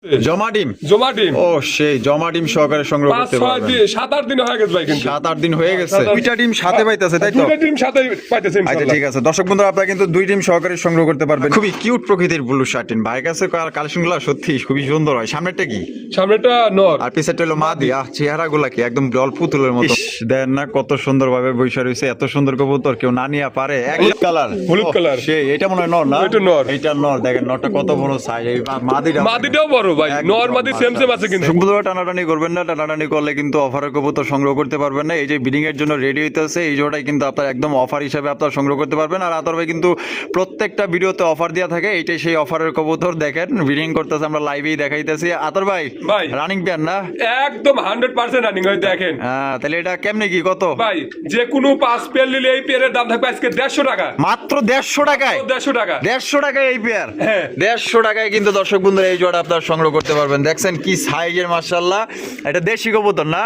জমা ডিম ও সেই জমা ডিম সহকারে সংগ্রহ করতে পারবেন। 7-8 দিন হয়ে গেছে ভাই, কিন্তু 7-8 দিন হয়ে গেছে। দুইটা ডিম সাথে পাইতেছে তাই তো? দুইটা ডিম সাথে পাইতেছে আচ্ছা ইনশাআল্লাহ। ঠিক আছে দর্শক বন্ধুরা, আপনারা কিন্তু দুই ডিম সহকারে সংগ্রহ করতে পারবেন। খুবই কিউট প্রকৃতির ব্লু শার্টিন ভাই কাছে কালেকশনগুলো সত্যি খুবই সুন্দর হয়। সামনেরটা কি? সামনেটা নর আর পিছেরটা হলো মাদি। চেহারাগুলা কি একদম জল পুতুলের মতো। দেন না কত সুন্দর ভাবে বৈশা রয়েছে। এত সুন্দর কবুতর কেউ না নিয়ে পারে। এক কালার হলুদ কালার। সেই এটা মনে হয় নর না? এটা নর। এটা নর। দেখেন নরটা কত বড় সাইজ। এই মাদিটাও বড় ভাই, নর মাদি সেম সেম আছে কিন্তু। বন্ধুরা টানাটানি করবেন না, টানাটানি করলে কিন্তু অফারের কবুতর সংগ্রহ করতে পারবেন না। এই যে ব্রিডিং এর জন্য রেডি হইতেছে, এই জোড়াটাই কিন্তু আপনার একদম অফার হিসেবে আপনারা সংগ্রহ করতে পারবেন। আর আতর ভাই কিন্তু প্রত্যেকটা ভিডিওতে অফার দেওয়া থাকে, এইটাই সেই অফারের কবুতর। দেখেন ব্রিডিং করতেছে, আমরা লাইভেই দেখাইতেছি। আতর ভাই রানিং পেয়ার না? একদম 100% রানিং হয়। দেখেন তাহলে এটা কেমনে কি কত ভাই? যে কোনো 5 পেয়ার নিলে এই পেয়ারের দাম থাকবে আজকে 150 টাকা। মাত্র 150 টাকায়? 150 টাকা। 150 টাকায় এই পেয়ার? হ্যাঁ 150 টাকায় কিন্তু দর্শক বন্ধুরা এই জোড়া আপনারা সংগ্রহ করতে পারবেন। দেখছেন কি সাইজের মাশাআল্লাহ। এটা দেশি কবুতর না?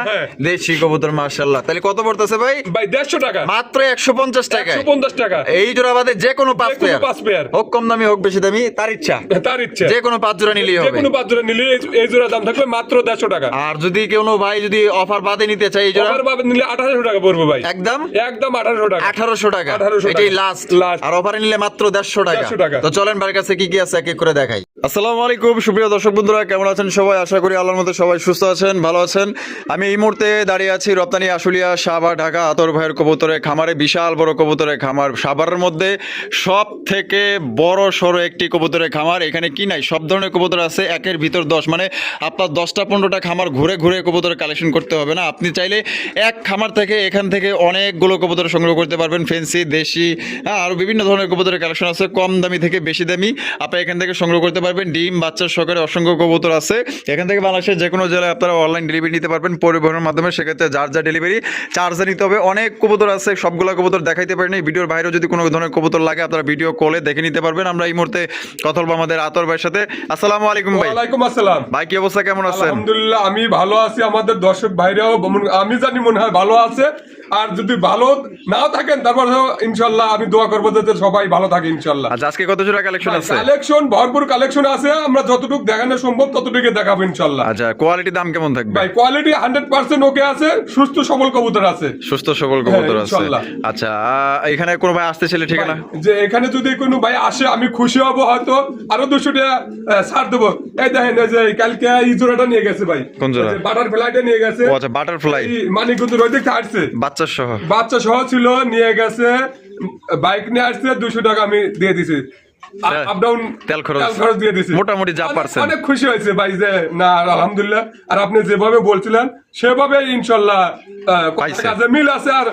দেশি কবুতর মাশাআল্লাহ। তাহলে কত পড়তেছে ভাই? ভাই 150 টাকা। মাত্র 150 টাকায়? 150 টাকা। এই জোড়া বাদে যে কোনো 5 পেয়ার হোক কম দামি হোক বেশি দামি, তার ইচ্ছা। যে কোনো 5 জোড়া নিলেই হবে। যে কোনো 5 জোড়া নিলে এই জোড়া দাম থাকবে মাত্র 150 টাকা। আর যদি কোনো ভাই যদি অফার বাদে নিতে চায় এই জোড়া? অফার বাদে নিলে 1800 টাকা পড়বে ভাই। একদম 1800 টাকা। 1800 টাকা এটাই লাস্ট। আর অফারে নিলে মাত্র 150 টাকা। তো চলেন ভাইয়ের কাছে কি কি আছে এক এক করে দেখাই। আসসালামু আলাইকুম সুপ্রিয় দর্শক বন্ধুরা, কেমন আছেন সবাই? আশা করি আল্লাহর মধ্যে সবাই সুস্থ আছেন, ভালো আছেন। আমি এই মুহূর্তে দাঁড়িয়ে আছি রপ্তানি আশুলিয়া সাভার ঢাকা আতর ভাইয়ের কবুতরের খামারে। বিশাল বড় কবুতরের খামার, সাভারের মধ্যে সব থেকে বড় সড়ো একটি কবুতরের খামার। এখানে কি নাই, সব ধরনের কবুতর আছে, একের ভিতর 10। মানে আপনার 10টা-15টা খামার ঘুরে ঘুরে কবুতর কালেকশন করতে হবে না। আপনি চাইলে এক খামার থেকে এখান থেকে অনেকগুলো কবুতর সংগ্রহ করতে পারবেন। ফেন্সি, দেশি, আরও বিভিন্ন ধরনের কবুতরের কালেকশন আছে, কম দামি থেকে বেশি দামি আপনি এখান থেকে সংগ্রহ করতে পারবেন। ডিম বাচ্চার সহকারে অসংখ্য কবুতর আছে। এখান থেকে বাংলাদেশের যে কোনো জেলায় আপনারা অনলাইন ডেলিভারি নিতে পারবেন পরিবহনের মাধ্যমে। সেক্ষেত্রে যার যা ডেলিভারি চার্জে নিতে হবে। অনেক কবুতর আছে, সবগুলো কবুতর দেখাইতে পারেন। এই ভিডিওর বাইরেও যদি কোনো ধরনের কবুতর লাগে আপনারা ভিডিও কলে দেখে নিতে পারবেন। আমরা এই মুহূর্তে কথা বলবো আমাদের আতর ভাইয়ের সাথে। আসসালামু আলাইকুম ভাই। ওয়ালাইকুম আসসালাম ভাই, কি অবস্থা, কেমন আছেন? আলহামদুলিল্লাহ আমি ভালো আছি। আমাদের দর্শক ভাইরাও আমি জানি মনে হয় ভালো আছে। আর যদি ভালো নাও থাকেন তারপর ইনশাআল্লাহ আমি দোয়া করবো যাতে সবাই ভালো থাকে ইনশাআল্লাহ। আচ্ছা আজকে কত জোড়া কালেকশন আছে? কালেকশন ভরপুর কালেকশন আছে। আমরা যতটুকু দেখানো সম্ভব ততটুকু দেখাবো ইনশাআল্লাহ। আচ্ছা কোয়ালিটি দাম কেমন থাকবে? ভাই কোয়ালিটি 100% ওকে আছে। সুস্থ সবল কবুতর আছে। সুস্থ সবল কবুতর আছে। আচ্ছা এখানে কোন ভাই আসতে ছিল ঠিকানা? যে এখানে যদি কোনো ভাই আসে আমি খুশি হব, হয়তো আরো 200 টাকা ছাড় দেবো। এই দেখেন এই যে কালকে এই জোড়াটা নিয়ে গেছে ভাই। কোন জোড়া? বাটারফ্লাইটা নিয়ে গেছে। ও আচ্ছা বাটারফ্লাই মানে কিন্তু ওই দিক আসছে বাচ্চা সহ। বাচ্চা সহ ছিল, নিয়ে গেছে। বাইক নিয়ে আসছে, 200 টাকা আমি দিয়ে দিছি। আপ ডাউন তেল খরচ দিয়ে দিছি। মোটামুটি যা পারছেন। অনেক খুশি হয়েছে ভাই যে না আলহামদুলিল্লাহ। আর আপনি যেভাবে বলছিলেন সেভাবে ইনশাআল্লাহ কাজে মিল আছে। আর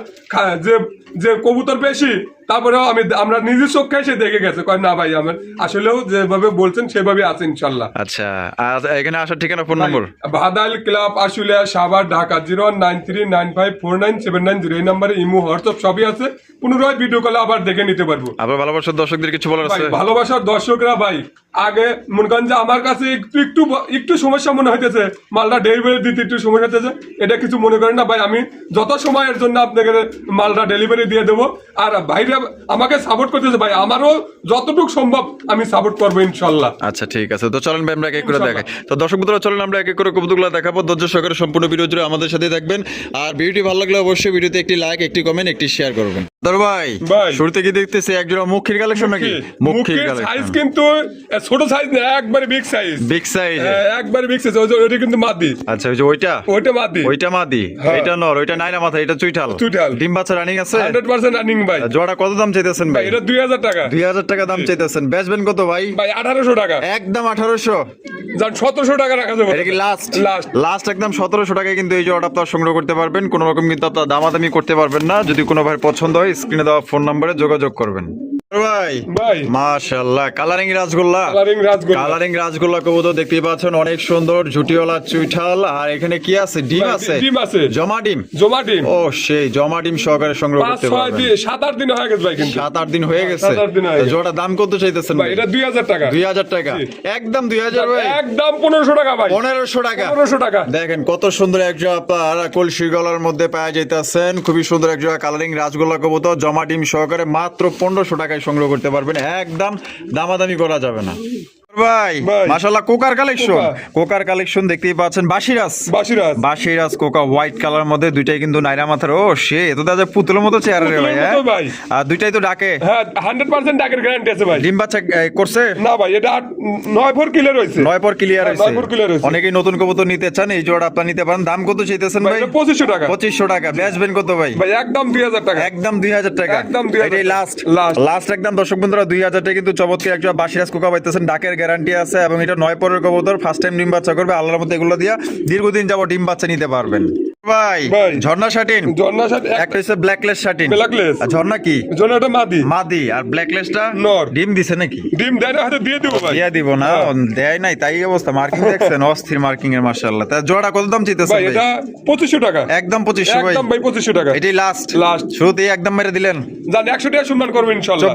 যে কবুতর বেশি তারপরেও আমরা নিজের চোখে এসে দেখে গেছে কয় না ভাই আমার আসলেও যেভাবে বলছেন সেভাবে আছে ইনশাআল্লাহ। আচ্ছা আর এখানে আসার ঠিকানা phone number? Badail club Ashulia Savar Dhaka 019395790 এই নম্বরে ইমো হোয়াটসঅ্যাপ সবই আছে। পুনরায় ভিডিও কলে আবার দেখে নিতে পারবো। আবার ভালোবাসার দর্শকদের কিছু বলার আছে? ভালোবাসার দর্শকরা ভাই আগে মনে করেন যে আমার কাছে একটু সমস্যা মনে হইতেছে, মালটা ডেলিভারি দিতে একটু সমস্যা হইতেছে, এটা কিছু মনে করেন না ভাই। আমি যত সময়ের জন্য আপনাকে মালটা ডেলিভারি দিয়ে দেবো। আর ভাইরা আমাকে সাপোর্ট করতেছে ভাই, আমারও যতটুকু সম্ভব আমি সাপোর্ট করবো ইনশাআল্লাহ। আচ্ছা ঠিক আছে, তো চলেন ভাই আমরা এক এক করে দেখাই। তো দর্শক বন্ধুরা চলেন আমরা এক এক করে কবুতরগুলো দেখাবো। ধৈর্য সহকারে সম্পূর্ণ ভিডিও জুড়ে আমাদের সাথে থাকবেন। আর ভিডিওটি ভালো লাগলে অবশ্যই ভিডিওতে একটি লাইক, একটি কমেন্ট, একটি শেয়ার করবেন। ভাই শুরুতে কি দেখতেছি এক জোড়া মুখির কালেকশন নাকি? মুখির সাইজ কিন্তু ছোট সাইজ না, একবারে বিগ সাইজ। বিগ সাইজ, একবারে বিগ সাইজ। ওইটা কিন্তু মাদি। আচ্ছা ওই যে ওইটা মাদি। ওইটা মাদি, এটা নর, ওইটা নাইনা মাথা, এটা চুইঠাল। ডিম বাচ্চা রানিং আছে 100% রানিং ভাই। জোড়া কত দাম চাইতেছেন ভাই? এটা 2000 টাকা। 2000 টাকা দাম চাইতেছেন। বেচবেন কত ভাই? ভাই 1800 টাকা। একদম 1800। জান 1700 টাকা রাখা যাবে। এটা কি লাস্ট একদম 1700 টাকায় কিন্তু এই জোড়াটা আপনারা সংগ্রহ করতে পারবেন। কোনো রকম কিন্তু আপনারা দামাদামি করতে পারবেন না। যদি কোনো ভাই পছন্দ হয় স্ক্রিনে দেওয়া ফোন নম্বরে যোগাযোগ করবেন। ভাই মাশাআল্লাহ কালারিং রাজগোল্লা কবুতর দেখতেই পাচ্ছেন, অনেক সুন্দর ঝুটিওয়ালা চুইঠাল। আর এখানে কি আছে? ডিম আছে। জমা ডিম ও সেই জমা ডিম সহকারে সংগ্রহ করতে পারবেন। 7-8 দিন হয়ে গেছে ভাই, কিন্তু 7-8 দিন হয়ে গেছে। জোড়া দাম কত চাইতেছেন ভাই? এটা 2000 টাকা। 2000 টাকা একদম 2000 ভাই। একদম 1500 টাকা ভাই। 1500 টাকা। দেখেন কত সুন্দর এক জোড়া আপনার কলসি গলার মধ্যে পাওয়া যাইতেছেন। খুবই সুন্দর এক জোড়া কালারিং রাজগোল্লা কবুতর জমা ডিম সহকারে মাত্র 1500 টাকায় সংগ্রহ করতে পারবেন। একদম দামাদামি করা যাবে না। ভাই ভাই। মাশাআল্লাহ কোকার কালেকশন, কোকা। কোকার কালেকশন দেখতেই পাচ্ছেন। বাসিরাজ বাসিরাজ বাসিরাজ কোকা হোয়াইট কালার মধ্যে দুইটাই কিন্তু নাইরা মাথার। ও সে তো দাদা পুতুলের মতো চেহারা রে ভাই। পুতুলের হ্যাঁ মতো ভাই। আর দুইটাই তো ডাকে। হ্যাঁ 100% ডাকের গ্যারান্টি আছে ভাই। ডিম বাচ্চা করছে না ভাই এটা 9 ফর ক্লিয়ার হইছে। 9 পর ক্লিয়ার হ্যাঁ, হইছে। 9 পর clear হইছে। অনেকেই নতুন কবুতর নিতে চান, এই জোড়া আপনি নিতে পারেন। দাম কত চাইতেছেন ভাই ভাই? এটা 2500 টাকা। 2500 টাকা। বেচবেন কত ভাই? ভাই একদম 2000 টাকা। একদম 2000 টাকা। একদম 2000 এটাই লাস্ট লাস্ট। লাস্ট একদম। দর্শক বন্ধুরা 2000 টাকা কিন্তু চমৎকার একজন বাসিরাজ কোকা পাইতেছেন। ডাকের গ্যারান্টি আছে এবং এটা 9 পরের কবুতর। ফার্স্ট টাইম ডিম বাচ্চা করবে, আল্লাহর মধ্যে এগুলো দিয়া দীর্ঘদিন যাবত ডিম বাচ্চা নিতে পারবেন। ভাই ভাই। ঝর্ণা শাটিন, জন্নার সাথে একটা হচ্ছে ব্ল্যাকলেস শাটিন। Blackless। আর ঝর্ণা কি? জন্নাটা মাদি। মাদি। আর ব্ল্যাকলেসটা নর। ডিম দিছে নাকি? ডিম দেয় না, হয়তো দিয়ে দেবো ভাই। দিয়া দিব না, দেয় নাই তাই এই অবস্থা। মার্কিং দেখছেন, অস্থির মার্কিং এর মাশাআল্লাহ। তা জোড়া কত দাম চাইতেছেন ভাই ভাই? এটা 2500 টাকা। একদম 2500 ভাই। একদম ভাই 2500 টাকা। এটাই লাস্ট লাস্ট। শুরুতেই একদম মেরে দিলেন। জান 100 টাকা সম্মান করবেন ইনশাআল্লাহ।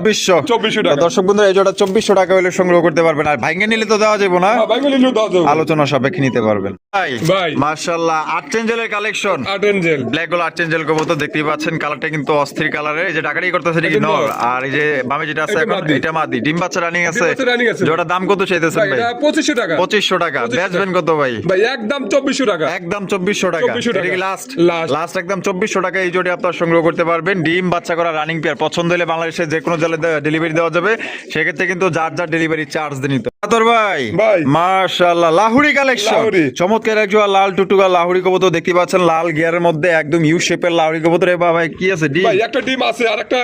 2400 টাকা। দর্শক বন্ধুরা এই জোড়া 2400 টাকা হলে সংগ্রহ করতে পারবেন। আর ভাইঙ্গে নিলে তো দেওয়া যাবে না, হ্যাঁ, ভাই বলে দাও দাও। আলোচনা সাপেক্ষে নিতে পারবেন। ভাই ভাই। মাশাআল্লাহ আর্চেঞ্জেলের কালেকশন। আর্টেনজেল। ব্ল্যাক গোল আর্চেঞ্জেল কবুতর দেখতেই পাচ্ছেন, কালারটা কিন্তু অস্থির কালারের। এই যে ডাকারি করতেছে এটা কি এটা নর, নর। আর এই যে বামে যেটা আছে এটা এখন মাদি। এটা মাদি। ডিম বাচ্চা রানিং আছে। ডিম বাচ্চা running আছে। জোড়া দাম কত চাইতেছেন ভাই ভাই? এটা 2500 টাকা। 2500 টাকা। 2500 বেচবেন কত ভাই? ভাই একদম 2400 টাকা। একদম 2400 টাকা। 2400 টাকা। এটা কি লাস্ট? Last। লাস্ট একদম 2400 টাকা এই জোড়া আপনারা সংগ্রহ করতে পারবেন। ডিম বাচ্চা করা রানিং পেয়ার। পছন্দ হলে বাংলাদেশের যে কোনো জেলায় ডেলিভারি দেওয়া যাবে। সেক্ষেত্রে কিন্তু যার যার ডেলিভারি চার্জ দিয়ে নিতে। আতর ভাই ভাই। মাশাআল্লাহ লাহুরি কালেকশন। লাহুরি। চমৎকার এক জোড়া লাল টুকটুকা লাহুরি কবুতর দেখতে পাচ্ছেন, লাল গিয়ারের মধ্যে একদম ইউ শেপের লাহুরি কবুতর। এ ভাই কি আছে? ডিম ভাই একটা ডিম আছে আর একটা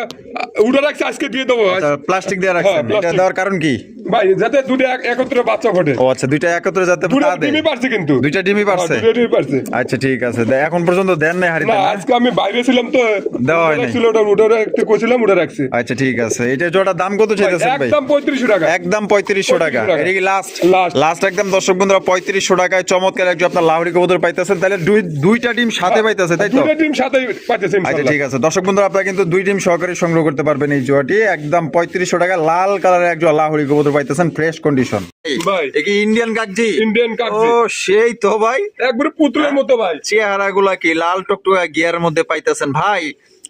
উড়ে রাখছে, আজকে দিয়ে দেবো। প্লাস্টিক দিয়ে রাখছেন। হ্যাঁ, এটা plastic। দেওয়ার কারণ কি? ভাই যাতে দুটো একত্রে বাচ্চা ফোটে। ও আচ্ছা, দুইটা একত্রে যাতে দুটো তা দেয়। ডিমই পারছে কিন্তু। দুইটা ডিমই পারছে? হ্যাঁ, দুটো ডিমই পারছে। আচ্ছা ঠিক আছে। এখন পর্যন্ত দেন নাই হারিতে না না? আজকে আমি বাইরে ছিলাম তো দেওয়া হয় নাই। ছিল ওটা উঠে রাখতে কইছিলাম, উঠে রাখছি। আচ্ছা ঠিক আছে। এটা জোড়া দাম কত চাইতেছেন ভাই? একদম 3500 টাকা। একদম 3500 টাকা। 3500 টাকা। এটা কি লাস্ট? Last। লাস্ট একদম। দর্শক বন্ধুরা 3500 টাকায় চমৎকার একজন আপনার লাহোরি কবুতর পাইতেছেন। তাহলে দুইটা ডিম সাথে পাইতেছে তাই তো? দুটো ডিম সাথে পাইতেছে আচ্ছা ইনশাআল্লাহ। ঠিক আছে। দর্শক বন্ধুরা আপনারা কিন্তু দুই ডিম সহকারে সংগ্রহ করতে পারবেন এই জোড়াটি। একদম 3500 টাকা লাল কালারের একজন লাহোরি কবুতর পাইতেছেন, ফ্রেশ কন্ডিশন। ভাই এ কি ইন্ডিয়ান কাকজি? ইন্ডিয়ান কাকজি। ও সেই তো ভাই। একবারে পুতুলের মতো ভাই। চেহারা গুলা কি লাল টকটকা গিয়ারের মধ্যে পাইতেছেন ভাই।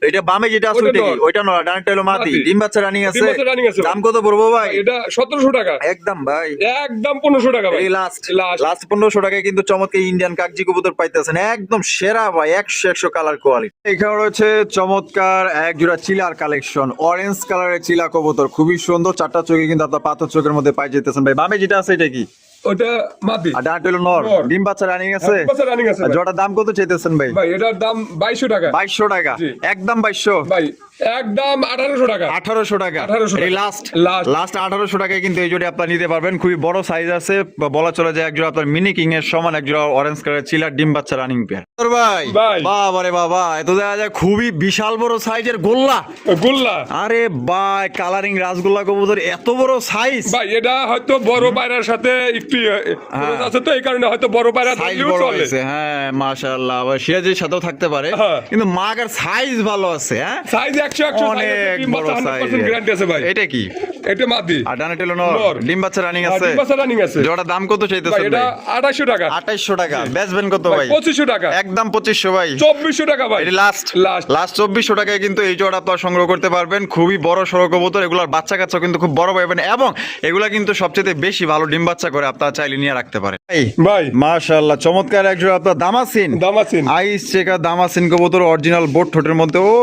এটা বামে যেটা আছে ওইটা ওইটা কি? নর। ওইটা নয়, ডানটা হলো মাদি। মাদি। ডিম বাচ্চা রানিং আছে। ডিম বাচ্চা running আছে। দাম কত পড়বো ভাই? এটা 1700 টাকা। একদম ভাই একদম 1500 টাকা ভাই। এই লাস্ট লাস্ট। লাস্ট 1500 টাকায় কিন্তু চমৎকার ইন্ডিয়ান কাকজি কবুতর পাইতেছেন। একদম সেরা ভাই, 100 কালার কোয়ালিটি। এখানে রয়েছে চমৎকার এক জোড়া চিলার কালেকশন। অরেঞ্জ কালারের চিলা কবুতর, খুবই সুন্দর। চারটা চোখে কিন্তু আপনার পাথর চোখের মধ্যে পাই যেতেছেন ভাই। বামে যেটা আছে এটা কি? ওটা মাদি। আর ডানটা হলো নর। নর। ডিম বাচ্চা রানিং আছে। ডিম বাচ্চা running আছে আর ভাই। জোড়ার দাম কত চাইতেছেন ভাই? ভাই এটার দাম 2200 টাকা। 2200 টাকা। জি। একদম 2200। ভাই একদম 1800 টাকা। 1800 টাকা। 1800 টাকা। এই লাস্ট Last। লাস্ট 1800 টাকায় কিন্তু এই জোড়া আপনি নিতে পারবেন। খুবই বড় সাইজ আছে, বা বলা চলে যায় এক জোড়া আপনার মিনি কিং এর সমান এক জোড়া অরেঞ্জ কালারের চিলার ডিম বাচ্চা রানিং পেয়ার। ভাই ভাই। বাবা রে বাবা, এত দেখা যায় খুবই বিশাল বড় সাইজের গোল্লা। গোল্লা। আরে ভাই কালারিং রাসগোল্লা কবুতর, এত বড় সাইজ। ভাই এটা হয়তো বড় পায়রার সাথে একটু খরচ আছে তো এই কারণে হয়তো বড় পায়রা সাইজ ধরলেও বড় চলে। হয়েছে। হ্যাঁ মাশাআল্লাহ। আবার সিরাজের সাথেও থাকতে পারে, হ্যাঁ। কিন্তু মাগার সাইজ ভালো আছে। হ্যাঁ সাইজ 100 অনেক বড় সাইজ। 100% গ্যারান্টি আছে ভাই। এটা কি? এটা মাদি। আর ডানাটা হলো নর। নর। ডিম বাচ্চা রানিং আর আছে। ডিম বাচ্চা running আছে। জোড়া দাম কত ভাই চাইতেছেন এটা ভাই? 2800 টাকা। 2800 টাকা। বেচবেন কত ভাই? 2500 টাকা। একদম 2500 ভাই। 2400 টাকা ভাই। এটা লাস্ট লাস্ট। লাস্ট 2400 টাকায় কিন্তু এই জোড়া আপনারা সংগ্রহ করতে পারবেন। খুবই বড় সড়ো কবুতর। এগুলার বাচ্চা কাচ্চা কিন্তু খুব বড় পাবেন, এবং এগুলা কিন্তু সবচেয়ে বেশি ভালো ডিম বাচ্চা করে। আপনারা চাইলে নিয়ে রাখতে পারেন। ভাই মাশাআল্লাহ চমৎকার এক জোড়া আপনার দামাসিন। দামাসিন। আইস চেকা দামাসিন কবুতর, অরিজিনাল বোট ঠোঁটের মধ্যে। ও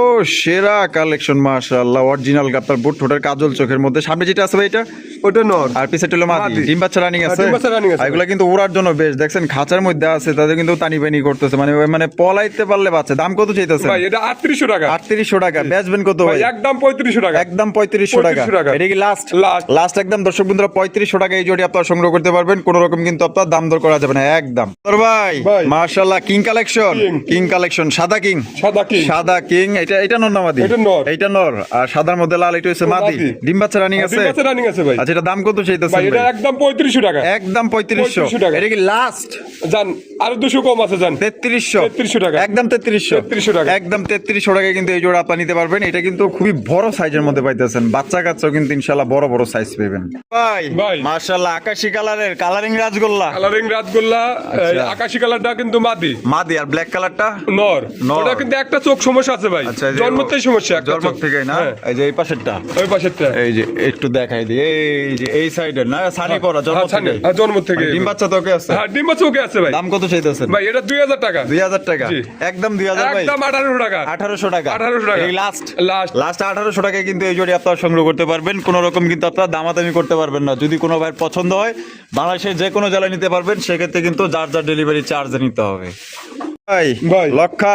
সেরা কালেকশন মাশাআল্লাহ। অরিজিনাল আপনার বোট ঠোঁটের কাজল চোখের মধ্যে। সামনে যেটা আছে ভাই এটা? ওটা নর। আর পিছে হলো মাদি। মাদি। ডিম বাচ্চা রানিং আছে। ডিম বাচ্চা running আছে। এগুলা কিন্তু ওড়ার জন্য বেশ। দেখছেন খাঁচার মধ্যে আছে, তাদের কিন্তু টানি বানি করতেছে, মানে মানে পলাইতে পারলে বাচ্চা। দাম কত চাইতেছে? ভাই এটা 3800 টাকা। 3800 টাকা। বেচবেন কত ভাই ভাই? একদম 3500 টাকা। একদম 3500 টাকা। 3500 টাকা। এটা কি লাস্ট? Last। লাস্ট একদম। দর্শক বন্ধুরা 3500 টাকা এই জোড়ি আপনারা সংগ্রহ করতে পারবেন। কোন রকম কিন্তু আপনার দাম দর করা যাবে না একদম। তোর ভাই ভাই। মাশাআল্লাহ king collection. King। King collection সাদা কিং। সাদা কি? সাদা কিং। এটা নর না মাদি? এটা নর। এটা নর। আর সাদার মধ্যে লাল এটা হচ্ছে মাদি। মাদি। ডিম বাচ্চা রানিং আছে। ডিম বাচ্চা running আছে ভাই। আচ্ছা এটা দাম কত চাইতেছেন ভাই এটা ভাই? একদম 3500 টাকা। একদম 3500 3500 টাকা। এটা কি লাস্ট? জান আর 200 কম আছে জান। 3300 3300 টাকা। একদম 3300 3300 টাকা। একদম 3300 টাকায় কিন্তু এই জোড়া আপনি নিতে পারবেন। এটা কিন্তু খুবই বড় সাইজের মধ্যে পাইতেছেন। বাচ্চা কাচ্চাও কিন্তু ইনশাআল্লাহ বড় বড় সাইজ পাবেন ভাই। ভাই। মাশাআল্লাহ আকাশী কালারের কালারিং রাজগোল্লা। কালারিং রাতগোল্লা। আচ্ছা। আকাশী কালারটা কিন্তু মাদি। মাদি। আর ব্ল্যাক কালারটা নর। নর। ওটা কিন্তু একটা চোখ সমস্যা আছে ভাই। আচ্ছা, যে জন্মতেই সমস্যা। আসছে একটা জন্ম চোখ। থেকে না? হ্যাঁ। এই যে এই পাশেরটা, ওই পাশেরটা এই যে একটু দেখাই দিই, এই যে এই সাইডের না সানি পড়া জন্ম হ্যাঁ, ছানি। থেকে, হ্যাঁ, জন্ম থেকে ডিম বাচ্চা তো ওকে আছে। হ্যাঁ, ডিম বাচ্চা ওকে আছে ভাই। দাম কত চাইতেছেন ভাই এটা 2000 টাকা। 2000 টাকা, জি। একদম 2000 ভাই, একদম 1800 টাকা। 1800 টাকা, 1800 টাকা। এই লাস্ট লাস্ট লাস্ট 1800 টাকায় কিন্তু এই জোড়ি আপনারা সংগ্রহ করতে পারবেন। কোনো রকম কিন্তু আপনারা দামাদামি করতে পারবেন না। যদি কোনো ভাইয়ের পছন্দ হয় বাংলাদেশের যে কোনো জেলায় নিতে পারবেন, সেক্ষেত্রে কিন্তু যার যার ডেলিভারি চার্জ নিতে হবে। ভাই ভাই। লক্ষা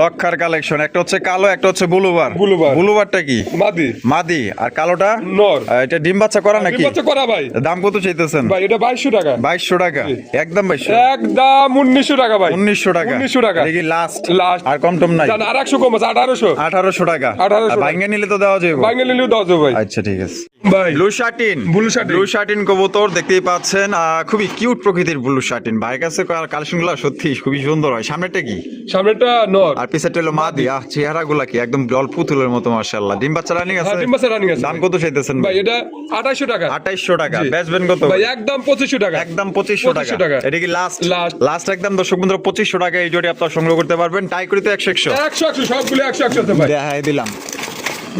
লক্ষার কালেকশন, একটা হচ্ছে কালো, একটা হচ্ছে ব্লুবার। ব্লুবার। ব্লুবারটা কি মাদি মাদি, আর কালোটা নর। এটা ডিম বাচ্চা করা ডিম নাকি? বাচ্চা করা ভাই। দাম কত চাইতেছেন ভাই এটা 2200 টাকা। 2200 টাকা, একদম 2200, একদম 1900 টাকা ভাই। 1900 টাকা, 1900 টাকা। দেখি লাস্ট লাস্ট আর কম টম নাই? জান আর 100 কম আছে 1800। 1800 টাকা, 1800 টাকা। ভাঙ্গে নিলে তো দেওয়া যাবে। বাঙালি নিলেও দাও তো ভাই। আচ্ছা ঠিক আছে। ভাই blue satin, blue satin. Blue satin কবুতর দেখতেই পাচ্ছেন, খুবই কিউট প্রকৃতির ব্লু শার্টিন। ভাইয়ের কাছে কালেকশন গুলো সত্যি খুবই সুন্দর হয়। সামনেটা কি? সামনেটা নর। আর পিছেরটা হলো মাদি। চেহারা গুলা কি একদম জল পুতুলের মতো, মাশাআল্লাহ। ডিম বাচ্চা রানিং আছে? হ্যাঁ, ডিম বাচ্চা রানিং আছে। দাম কত চাইতেছেন ভাই এটা 2800 টাকা। 2800 টাকা, জি। বেচবেন কত? ভাই একদম 2500 টাকা। একদম 2500 টাকা। 2500 টাকা। এটা কি লাস্ট? লাস্ট। লাস্ট একদম দর্শক বন্ধুরা 2500 টাকা এই জোড়ি আপনারা সংগ্রহ করতে পারবেন। টাই করিতে 100 100 সবগুলো 100 আছে ভাই। দেখাই দিলাম।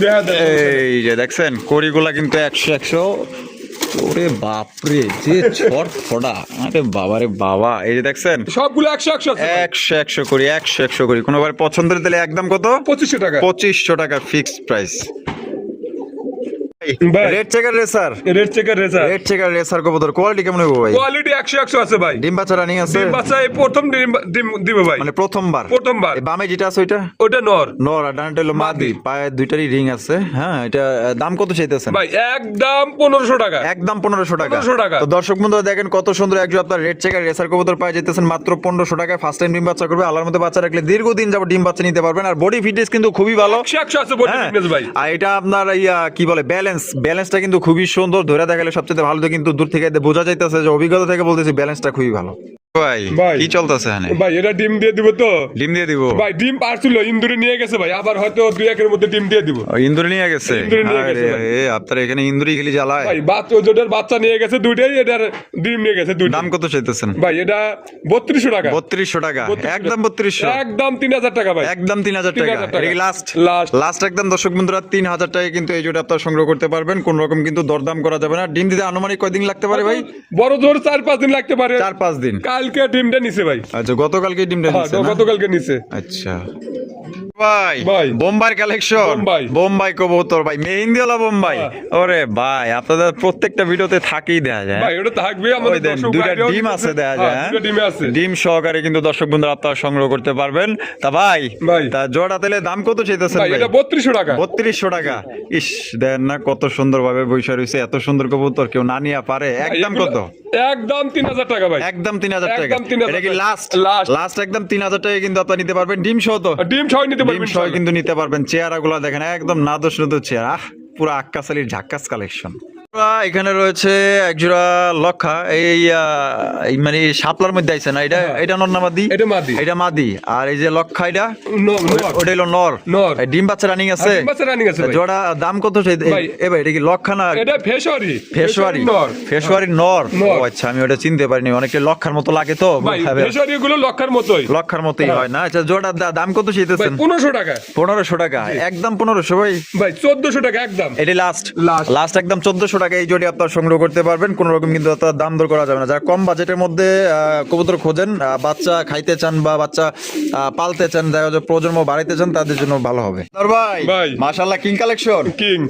দেখা দেন। এই যে দেখছেন কড়িগুলা কিন্তু 100। ওরে বাপরে যে ছটফটা, আরে বাবারে বাবা, এই যে দেখছেন সবগুলো 100 আছে ভাই। 100 করি, 100 করি। কোনোবার পছন্দের দিলে একদম কত? 2500 টাকা। 2500 টাকা ফিক্সড প্রাইস। ভাই। Red checker racer, red checker racer. Red checker racer কবুতর কোয়ালিটি কেমন হবে ভাই? কোয়ালিটি 100 আছে ভাই। ডিম বাচ্চা রানিং আছে? ডিম বাচ্চা এই প্রথম ডিম দিবে ভাই। মানে প্রথমবার? প্রথমবার। এই বামে যেটা আছে ওইটা ওটা নর। নর, আর ডানটা হলো মাদি। পায়ে দুইটারই রিং আছে। হ্যাঁ, এটা দাম কত চাইতেছেন? ভাই একদম 1500 টাকা। একদম 1500 টাকা। 1500 টাকা। তো দর্শক বন্ধুরা দেখেন কত সুন্দর একজন আপনার রেড চেকার রেসার কবুতর পায়ে যেতেছেন মাত্র 1500 টাকায়। ফার্স্ট টাইম ডিম বাচ্চা করবে, আল্লাহর মধ্যে বাচ্চা রাখলে দীর্ঘদিন যাবত ডিম বাচ্চা নিতে পারবেন। আর বডি ফিটনেস কিন্তু খুবই ভালো। 100 আছে বডি হ্যাঁ, ফিটনেস ভাই। আর এটা আপনার কি বলে ব্যালেন্সটা কিন্তু খুবই সুন্দর। ধরে দেখালে সবচেয়ে ভালো, কিন্তু দূর থেকে বোঝা যাইতেছে যে অভিজ্ঞতা থেকে বলতেছি ব্যালেন্সটা খুবই ভালো। ভাই ভাই। কি চলতেছে এখানে? ভাই এটা ডিম দিয়ে দিব তো? ডিম দিয়ে দিব? ভাই ডিম পারছিল ইন্দুরে নিয়ে গেছে ভাই, আবার হয়তো 2-1 এর মধ্যে ডিম দিয়ে দিব। ইন্দুরি নিয়ে গেছে? ইন্দুরে নিয়ে গেছে আরে, ভাই। আপনার এখানে ইন্দুরি খেলি জ্বালায়। ভাই ওটার বাচ্চা নিয়ে গেছে দুইটাই, এটার ডিম নিয়ে গেছে দুইটা। দাম কত চাইতেছেন? ভাই এটা 3200 টাকা। 3200 টাকা, 3200 একদম 3200, একদম 3000 টাকা ভাই। একদম 3000 টাকা। 3000 টাকা। এটা কি লাস্ট? লাস্ট। লাস্ট একদম দর্শক বন্ধুরা 3000 টাকায় কিন্তু এই জোড়া আপনারা সংগ্রহ করতে পারবেন। কোন রকম কিন্তু দরদাম করা যাবে না। ডিম দিতে আনুমানিক কয়দিন লাগতে পারে ভাই? বড় জোর 4-5 দিন লাগতে পারে। 4-5 দিন। কালকে ডিমটা নিছে ভাই। আচ্ছা, গতকালকে ডিমটা হ্যাঁ, নিছে না? গতকালকে নিছে। আচ্ছা ভাই, ভাই। বোম্বাই কালেকশন, বোম্বাই। বোম্বাই কবুতর ভাই, মেহেন্দিওয়ালা বোম্বাই। হ্যাঁ। ওরে ভাই, আপনাদের প্রত্যেকটা ভিডিওতে থাকেই দেখা যায়। ভাই ওটা থাকবে ওই আমাদের দেন, দর্শক দুইটা ভাইরাও ডিম নিতেছে। আছে দেখা হ্যাঁ, যায়। দুইটা ডিমে আছে। ডিম সহকারে কিন্তু দর্শক বন্ধুরা আপনারা সংগ্রহ করতে পারবেন। তা ভাই, ভাই। তা জোড়া তেলে দাম কত চাইতেছেন ভাই ভাই? এটা 3200 টাকা। 3200 টাকা। ইস, দেন না কত সুন্দর ভাবে বৈশা রয়েছে। এত সুন্দর কবুতর কেউ না নিয়ে পারে। একদম কত? একদম 3000 টাকা ভাই। একদম 3000 টাকা। একদম 3000 এটা কি টাকা। লাস্ট? লাস্ট। লাস্ট একদম 3000 টাকা কিন্তু আপনারা নিতে পারবেন। ডিম সহ তো? ডিম ছয় নিতে ডিম পারবেন সহ কিন্তু নিতে পারবেন। চেহারা গুলা দেখেন একদম নাদোষ নদুর চেহারা, পুরো আক্কাসালির ঝাক্কাস কালেকশন। এখানে রয়েছে একজোড়া লক্ষা, এই মানে শাপলার মধ্যে আইছে না? এটা নর না মাদি? এটা মাদি। এটা মাদি। আর এই যে লক্ষা, এটা নর। ওটা হলো নর। নর। এই ডিম বাচ্চা রানিং আছে? ডিম বাচ্চা running আছে ভাই। জোড়া দাম কত চাইতে? ভাই। ভাই এটা কি লক্ষা না? এটা ফেশওয়ারি। ফেশওয়ারি নর। ফেশওয়ারি নর। নর। ও আচ্ছা, আমি ওটা চিনতে পারিনি। অনেকটা লক্ষার মতো লাগে তো ভাই ফেশওয়ারি গুলো লক্ষার মতোই। লক্ষার মতোই হয় না? আচ্ছা, জোড়ার দাম কত ভাই চাইতেছেন? 1500 টাকা। 1500 টাকা, একদম 1500 ভাই। ভাই 1400 টাকা একদম। এটি লাস্ট Last। লাস্ট একদম 1400 টাকা এই জোড়ি আপনারা সংগ্রহ করতে পারবেন। কোন রকম কিন্তু আপনার দাম দর করা যাবে না। যারা কম বাজেটের মধ্যে কবুতর খোঁজেন, বাচ্চা খাইতে চান বা বাচ্চা পালতে চান, দেখা যায় প্রজন্ম বাড়াইতে চান, তাদের জন্য ভালো হবে। ভাই ভাই। মাশাআল্লাহ, কিং কালেকশন,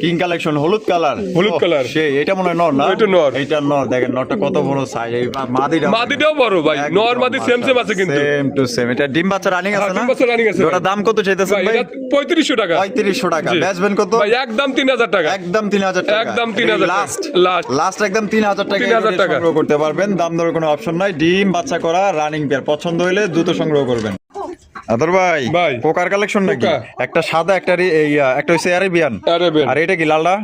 কিং কালেকশন, হলুদ কালার। হলুদ কালার। সেই এটা মনে হয় নর না? এটা নর। এটা নর। দেখেন নরটা কত বড় সাইজ। এই মাদিটা মাদিটাও বড় ভাই। নর মাদি সেম আছে কিন্তু। Same to same. এটা ডিম বাচ্চা রানিং আছে হ্যাঁ, না? ডিম বাচ্চা running আছে ওটা ভাই। দাম কত চাইতেছেন ভাই ভাই? এটা 3500 টাকা। 3500 টাকা। জি। বেচবেন কত? ভাই একদম 3000 টাকা। একদম 3000 টাকা। একদম 3000 টাকা। Last last. লাস্ট একদম 3000 টাকা 3000 টাকা। সংগ্রহ করতে পারবেন। দাম দরের কোনো অপশন নাই। ডিম বাচ্চা করা রানিং পেয়ার পছন্দ হইলে দ্রুত সংগ্রহ করবেন। আদর ভাই, ভাই। পোকার কালেকশন নাকি? পোকা। একটা সাদা, একটা একটা হইছে আরেবিয়ান। আরেবিয়ান। আর এটা কি লালটা?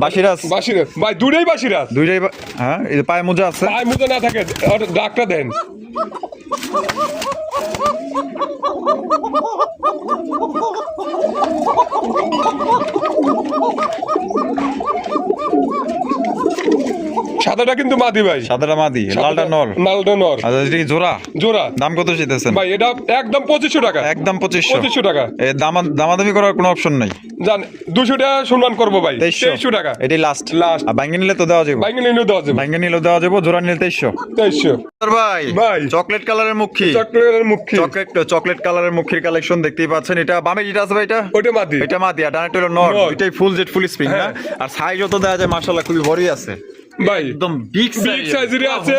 বাসিরাজ। বাসিরাজ ভাই দুটোই বাসিরাজ। দুইটাই হ্যাঁ, এই যে পায়ে মোজা আছে। পায়ে মুজা না থাকে ডাকটা দেন। সাদাটা কিন্তু মাদি ভাই, সাদাটা মাদি, লালটা নর। লালটা নর। আচ্ছা এটা কি জোড়া? জোড়া। দাম কত চাইতেছেন ভাই এটা একদম 2500 টাকা। একদম 2500 2500 টাকা। এ দামাদামি করার কোনো অপশন নাই। জান 200 টাকা সম্মান করবো ভাই। 2300 টাকা। এটাই লাস্ট। লাস্ট। আর ভাঙ্গি নিলে তো দেওয়া যাবে। ভাঙ্গি নিলেও দেওয়া যাবে। ভাঙ্গি নিলেও দেওয়া যাবে, জোড়া নিলে 2300। 2300। ভাই ভাই চকলেট কালারের মুখী, চকলেটের মুখী। চকলেট কালারের মুখীর কালেকশন দেখতেই পাচ্ছেন। এটা বামে যেটা আছে ভাই, এটা ওটা মাদি। এটা মাদি, আর ডানাটা হলো নর। নর। এটাই ফুল জেড ফুল স্প্রিং না? হ্যাঁ। আর সাইজও তো দেওয়া যায় মাশাআল্লাহ খুবই বড়ই আছে, ভাই একদম বিগ সাইজের আছে।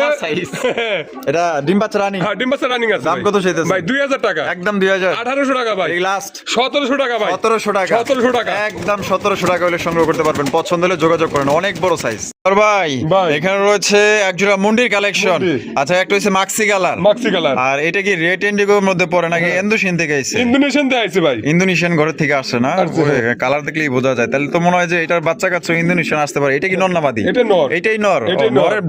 এটা ডিম বাচ্চা রানিং। হ্যাঁ ডিম বাচ্চা রানিং আছে। দাম কত চাইতেছেন ভাই 2000 টাকা। একদম 2000। 1800 টাকা ভাই। এই লাস্ট 1700 টাকা ভাই। 1700 টাকা। 1700 টাকা। একদম 1700 টাকা হলে সংগ্রহ করতে পারবেন। পছন্দ হলে যোগাযোগ করেন, অনেক বড় সাইজ। ভাই ভাই। এখানে রয়েছে একজোড়া মুন্ডির কালেকশন। মুন্ডি। আচ্ছা একটা হচ্ছে মাক্সি কালার। মাক্সি কালার। আর এটা কি রেড ইন্ডিগোর মধ্যে পড়ে নাকি ইন্দোনেশিয়ান থেকে আইছে? ইন্দোনেশিয়ান থেকে আইছে ভাই। ইন্দোনেশিয়ান ঘরের থেকে আসছে না? আসছে। কালার দেখলেই বোঝা যায়। তাহলে তো মনে হয় যে এটার বাচ্চা কাচ্চা ইন্দোনেশিয়ান আসতে পারে। এটা কি নর না মাদি? এটা নর। এটাই নর। এটাই নর। নরের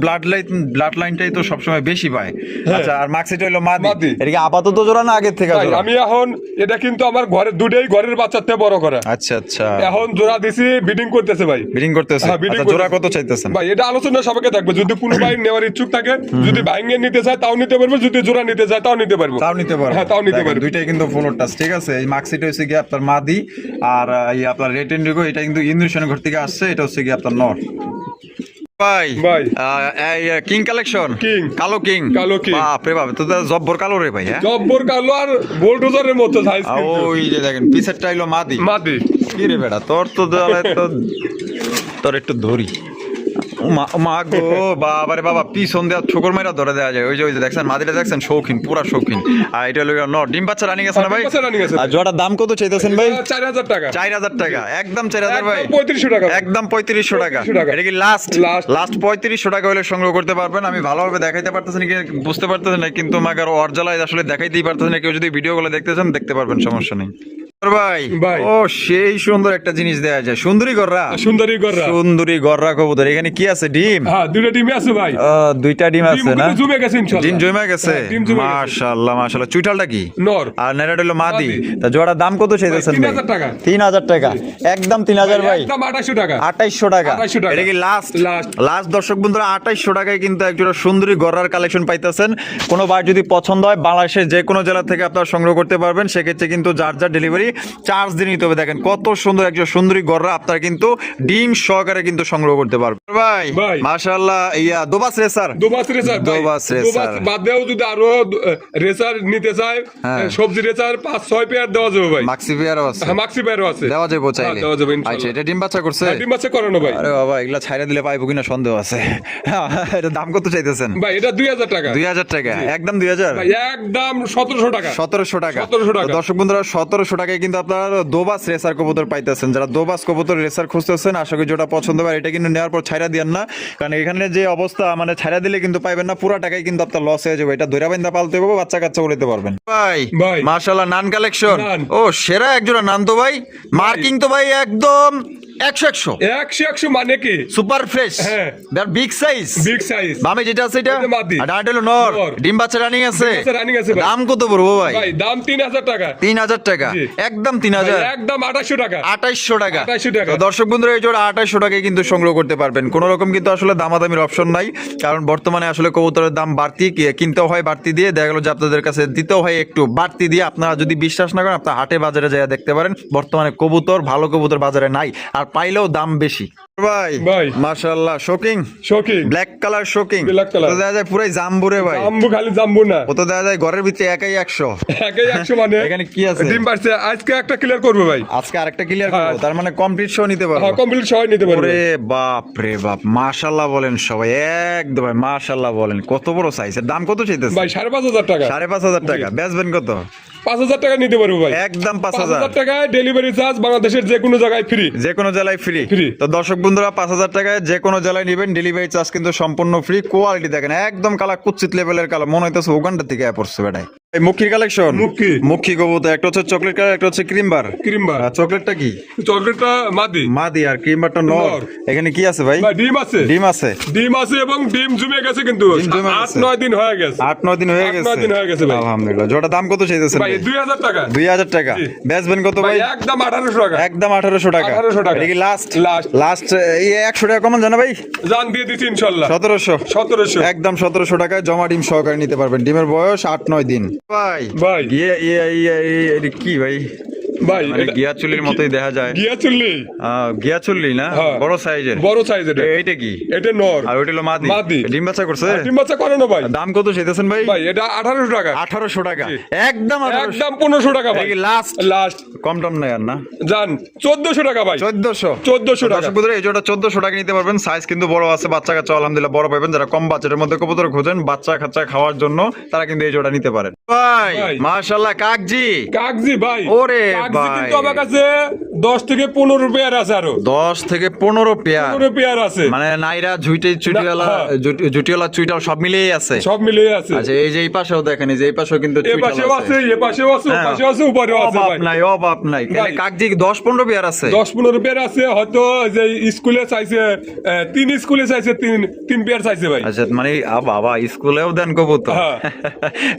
ব্লাড লাইনটাই তো সবসময় বেশি পায়। আচ্ছা আর মাক্সিটা হলো মাদি। মাদি। এটা কি আপাতত জোড়া না আগের থেকে ভাই জোড়া? আমি এখন এটা কিন্তু আমার ঘরের দুটোই ঘরের বাচ্চার থেকে বড় করা। আচ্ছা আচ্ছা এখন জোড়া দিছি, বিডিং করতেছে ভাই। বিডিং করতেছে। হ্যাঁ, breeding আচ্ছা জোড়া কত করতেছে। চাইতেছেন? ভাই এটা আলোচনা সবাইকে থাকবে, যদি কোনো ভাই নেওয়ার ইচ্ছুক থাকে, যদি ভাইঙ্গে নিতে চায় তাও নিতে পারবো, যদি জোড়া নিতে চায় তাও নিতে পারবো। তাও নিতে পারবো। হ্যাঁ তাও নিতে দেখেন, পারবো। দুইটাই কিন্তু ফুল টাচ, ঠিক আছে। এই মাক্সিটা হচ্ছে কি আপনার মাদি, আর এই আপনার রেড ইন্ডিগো এটা কিন্তু ইন্দোনেশিয়ান ঘর থেকে আসছে। এটা হচ্ছে কি আপনার নর। ভাই ভাই। এই কিং কালেকশন। কিং। কালো কিং। কালো কিং। বাপ রে বাপ, তো জব্বর কালো রে ভাই। হ্যাঁ জব্বর কালো আর বোল্ডোজারের মতো সাইজ কিন্তু। ওই যে দেখেন পিছেরটা হইলো মাদি। মাদি। কি রে বেটা, তোর তো দেওয়ালে তো তোর একটু ধরি। মা গো বাবারে বাবা, পিছন দেওয়া ছোকর মাইরা ধরে দেওয়া যায়। ওই যে দেখছেন মাদিটা, দেখছেন শৌখিন, পুরা শৌখিন। আর এটা হলো নর। ডিম বাচ্চা রানিং আছে না ভাই? ডিম বাচ্চা running আছে। আর জোড়াটার দাম কত চাইতেছেন ভাই? 4000 টাকা। 4000 টাকা। একদম 4000 ভাই। 3500 টাকা। একদম 3500 টাকা। 3500 টাকা। এটা কি লাস্ট? Last। 3500 টাকা হলে সংগ্রহ করতে পারবেন। আমি ভালোভাবে দেখাইতে পারতেছি না, বুঝতে পারতেছি না, কিন্তু মাগার অরজালায় আসলে দেখাইতেই পারতেছি না। কেউ যদি ভিডিওগুলো দেখতে চান দেখতে পারবেন, সমস্যা নেই। ভাই ভাই। ও সেই সুন্দর একটা জিনিস দেয়া যায়, সুন্দরী গররা। সুন্দরী গররা। সুন্দরী গররা কবুতর। এখানে কি আছে? ডিম? হ্যাঁ দুটো ডিমে আছে ভাই। দুইটা ডিম আছে না? ডিম জমে গেছে ইনশাআল্লাহ। ডিম জমে গেছে। হ্যাঁ, ডিম জমে গেছে। মাশাআল্লাহ মাশাআল্লাহ। চুইঠালটা কি? নর। আর নেড়াটা হলো মাদি। মাদি। তা জোড়ার দাম কত চাইতেছেন ভাই? 3000 টাকা। 3000 টাকা। একদম 3000 ভাই। একদম 2800 টাকা। 2800 টাকা। 2800 টাকা। এটা কি লাস্ট? লাস্ট। লাস্ট দর্শক বন্ধুরা, 2800 টাকায় কিন্তু একজোড়া সুন্দরী গররার কালেকশন পাইতেছেন। কোনো বার যদি পছন্দ হয় বাংলাদেশের যে কোনো জেলা থেকে আপনারা সংগ্রহ করতে পারবেন। সেক্ষেত্রে কিন্তু যার যার ডেলিভারি চার্জ দিয়ে নিতে হবে। দেখেন কত সুন্দর একজন সুন্দরী গররা আপনারা কিন্তু ডিম সহকারে কিন্তু সংগ্রহ করতে পারবেন। ভাই ভাই। মাশাআল্লাহ। ইয়া দোবাস রেসার। দোবাস রেসার। দোবাস রেসার। বাদ দিয়েও যদি আরো রেসার নিতে চায়, হ্যাঁ। সবজি রেসার 5-6 পেয়ার দেওয়া যাবে ভাই। মাক্সি পেয়ারও আছে। হ্যাঁ মাক্সি পেয়ারও আছে। দেওয়া যাবে চাইলে। হ্যাঁ, দেওয়া যাবে ইনশাআল্লাহ। আচ্ছা এটা ডিম বাচ্চা করছে? হ্যাঁ, ডিম বাচ্চা করানো ভাই। আরে বাবা, এগুলা ছাইরা দিলে পাইবো কিনা সন্দেহ আছে। এটা দাম কত চাইতেছেন? ভাই এটা 2000 টাকা। 2000 টাকা। একদম 2000। ভাই একদম 1700 টাকা। 1700 টাকা। 1700 টাকা। তো দর্শক বন্ধুরা 1700 টাকায় কিন্তু আপনারা দোবাস রেসার কবুতর পাইতেছেন। যারা দোবাস কবুতর রেসার খুঁজতেছেন, আশা করি যেটা পছন্দ হয় এটা কিন্তু নেওয়ার পর ছাইরা দিয়েন না, কারণ এখানে যে অবস্থা মানে ছাইরা দিলে কিন্তু পাইবেন না, পুরো টাকাই কিন্তু আপনার লস হয়ে যাবে। এটা ধৈরা বাইন্দা পালতে হবে, বাচ্চা কাচ্চা বলতে পারবেন। ভাই ভাই। মাশাআল্লাহ নান কালেকশন। নান। ও সেরা একজোড়া নান তো ভাই। মার্কিং তো ভাই একদম 100 100 মানে কি? Super fresh. হ্যাঁ। That big size. Big size. বামে যেটা আছে এটা এটা মাদি। আর ডাটা হলো নর। নর। ডিম বাচ্চা রানিং আছে। ডিম বাচ্চা running আছে ভাই। দাম কত পড়বো ভাই? ভাই দাম 3000 টাকা। 3000 টাকা। জি। একদম ভাই, 3000। একদম 2800 টাকা। 2800 টাকা। 2800 টাকা। তো দর্শক বন্ধুরা এই জোড়া 2800 টাকায় কিন্তু সংগ্রহ করতে পারবেন। কোনো রকম কিন্তু আসলে দামাদামির অপশন নাই, কারণ বর্তমানে আসলে কবুতরের দাম বাড়তি, কিনতেও হয় বাড়তি দিয়ে, দেখা গেল যে আপনাদের কাছে দিতেও হয় একটু বাড়তি দিয়ে। আপনারা যদি বিশ্বাস না করেন আপনার হাটে বাজারে যায় দেখতে পারেন। বর্তমানে কবুতর ভালো কবুতর বাজারে নাই, আর পাইলেও দাম বেশি। ভাই ভাই। মাশাআল্লাহ shocking. Shocking. Black colour shocking. Black color। তো দেখা যায় পুরাই জাম্বুরে ভাই। জাম্বু খালি জাম্বু না। ও তো দেখা যায় ঘরের ভিতরে একাই 100। একাই 100 মানে। এখানে কি আছে? ডিম পারছে আজকে একটা ক্লিয়ার করবে ভাই। আজকে আরেকটা ক্লিয়ার হ্যাঁ। করব, তার মানে কমপ্লিট শো নিতে পারবো। হ্যাঁ কমপ্লিট সবাই নিতে পারবে। ওরে বাপ রে বাপ, মাশাআল্লাহ বলেন সবাই, একদম ভাই মাশাআল্লাহ বলেন। কত বড় সাইজের। দাম কত চাইতেছে? ভাই 5500 টাকা। 5500 টাকা। বেচবেন কত? 5000 টাকা নিতে পারবো ভাই। একদম 5000 5000 টাকায় ডেলিভারি চার্জ বাংলাদেশের যে কোনো জায়গায় ফ্রি। যে কোনো জেলায় ফ্রি। Free। তো দর্শক বন্ধুরা 5000 টাকায় যে কোনো জেলায় নেবেন, ডেলিভারি চার্জ কিন্তু সম্পূর্ণ ফ্রি। কোয়ালিটি দেখেন একদম কালা কুচ্ছিত লেভেলের কালা, মনে হইতেছে উগান্ডা থেকে পড়ছে বেটায়। এই মুখির কালেকশন মুখী। মুখী কবুতর, একটা হচ্ছে চকলেট কালার, একটা হচ্ছে ক্রিম বার। ক্রিমবার চকলেটটা কি? চকলেটটা মাদি মাদি আর ক্রিম বারটা নর। নর। এখানে কি আছে ভাই? ভাই ডিম আছে ডিম আছে। ডিম আছে এবং ডিম জমে গেছে কিন্তু ডিম জমে গেছে। 8-9 দিন হয়ে গেছে 8-9 দিন হয়ে 8-9 গেছে। দিন হয়ে গেছে ভাই। আলহামদুলিল্লাহ। জোড়া দাম কত চাইতেছেন ভাই ভাই? 2000 টাকা 2000 টাকা। জি। বেচবেন কত ভাই ভাই? একদম 1800 টাকা একদম 1800 টাকা। 1800 টাকা। এটা কি লাস্ট? Last। লাস্ট এই 100 টাকা কমান জানা ভাই? জান দিয়ে দিচ্ছি ইনশাআল্লাহ 1700। 1700 একদম 1700 টাকায় জমা ডিম সহকারে নিতে পারবেন। ডিমের বয়স 8-9 দিন। ভাই ভাই। এটা কি ভাই? ভাই মানে এটা গিয়া চুলির মতোই দেখা যায়। গিয়া চললি গিয়া চুল্লি না? হ্যাঁ। বড় সাইজের। বড় সাইজের এইটা কি? এটা নর আর ওইটা হলো মাদি। মাদি। ডিম বাচ্চা করছে? ডিম বাচ্চা করে না ভাই দাম কত চাইতেছেন ভাই? ভাই এটা 1800 টাকা 1800 টাকা। জি। একদম 1800। একদম 1500 টাকা ভাই লাস্ট লাস্ট কম টম নাই আর না? জান 1400 টাকা ভাই 1400। 1400 টাকা দর্শক বন্ধুরা, এই জোড়া 1400 টাকা নিতে পারবেন। সাইজ কিন্তু বড় আছে, বাচ্চা কাচ্চা আলহামদুলিল্লাহ বড় পাবেন। যারা কম বাচ্চাদের মধ্যে কবুতর খোঁজেন বাচ্চা কাচ্চা খাওয়ার জন্য, তারা কিন্তু এই জোড়া নিতে পারেন। ভাই ভাই। মাশাআল্লাহ কাকজি। কাগজি ভাই ওরে কাগজি ভাই। কিন্তু আমার কাছে 10 থেকে 15 পেয়ার আছে আরো 10 থেকে 15 পেয়ার। 15 পেয়ার আছে মানে নাইরা চুইটিওয়ালা হ্যাঁ। জুটিওয়ালা চুইটাল সব মিলিয়ে আছে। সব মিলিয়ে আছে আচ্ছা এই যে এই পাশেও দেখেন, এই যে এই পাশেও কিন্তু এ চুইটাল পাশেও আছে আছে। এ পাশেও আছে ও হ্যাঁ। পাশেও আছে উপরেও আছে অভাব ভাই নাই, অভাব নাই। ভাই। কাকজি 10-15 পেয়ার আছে। 10-15 পেয়ার আছে হয়তো যে স্কুলে চাইছে 3 স্কুলে চাইছে 3 পেয়ার চাইছে ভাই আচ্ছা মানে বাবা স্কুলেও দেন কবুতর। হ্যাঁ।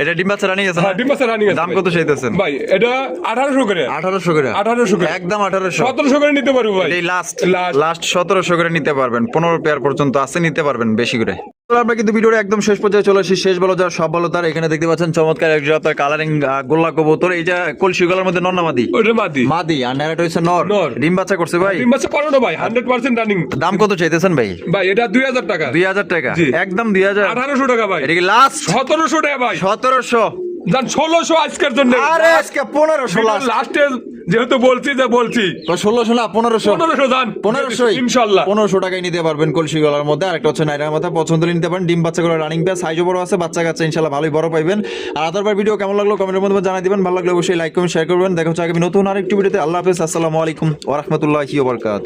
এটা ডিম বাচ্চা রানিং আছে না? হ্যাঁ ডিম বাচ্চা রানিং আছে দাম ভাই। কত চাইতেছেন? ভাই এটা 1800 করে 1800 করে। 1800 করে একদম 1800। 1700 করে নিতে পারবো ভাই এই লাস্ট লাস্ট লাস্ট 1700 করে নিতে পারবেন। 15 পেয়ার পর্যন্ত আছে, নিতে পারবেন বেশি করে। তো আমরা কিন্তু ভিডিওর একদম শেষ পর্যায়ে চলে আসি। শেষ বলো যার সব বলো তার। এখানে দেখতে পাচ্ছেন চমৎকার এক জোড়া কালারিং গোল্লা কবুতর। এইটা কলসি গলার মধ্যে নর না মাদি? ওটা মাদি মাদি। আর নেরাটা হচ্ছে নর। নর। ডিম বাচ্চা করছে ভাই? ডিম বাচ্চা করে না ভাই 100% রানিং দাম কত চাইতেছেন ভাই? ভাই এটা 2000 টাকা 2000 টাকা। জি। একদম 2000। 1800 টাকা ভাই এটা কি লাস্ট? 1700 টাকা ভাই 1700। জান 1600 আজকের জন্য আরে আজকে 1500 লাস্ট। লাস্টে যেহেতু বলছি যে বলছি তো 1600 না 1500? 1500 জান 1500 ইনশাআল্লাহ 1500 টাকায় নিতে পারবেন কলসি গলার মধ্যে। আর একটা হচ্ছে নাইরার মধ্যে পছন্দ হলে নিতে পারেন। ডিম বাচ্চা করে রানিং পেয়ার, সাইজও বড় আছে, বাচ্চা কাচ্চা ইনশাআল্লাহ ভালোই বড় পাইবেন। আর আদারবার ভিডিও কেমন লাগলো কমেন্টের মধ্যে জানাই দিবেন। ভালো লাগলে অবশ্যই লাইক কমেন্ট শেয়ার করবেন। দেখা হচ্ছে আগামী নতুন আরেকটি ভিডিওতে। আল্লাহ হাফেজ। আসসালামু আলাইকুম ওয়া রাহমাতুল্লাহি ওয়া বারাকাতুহু।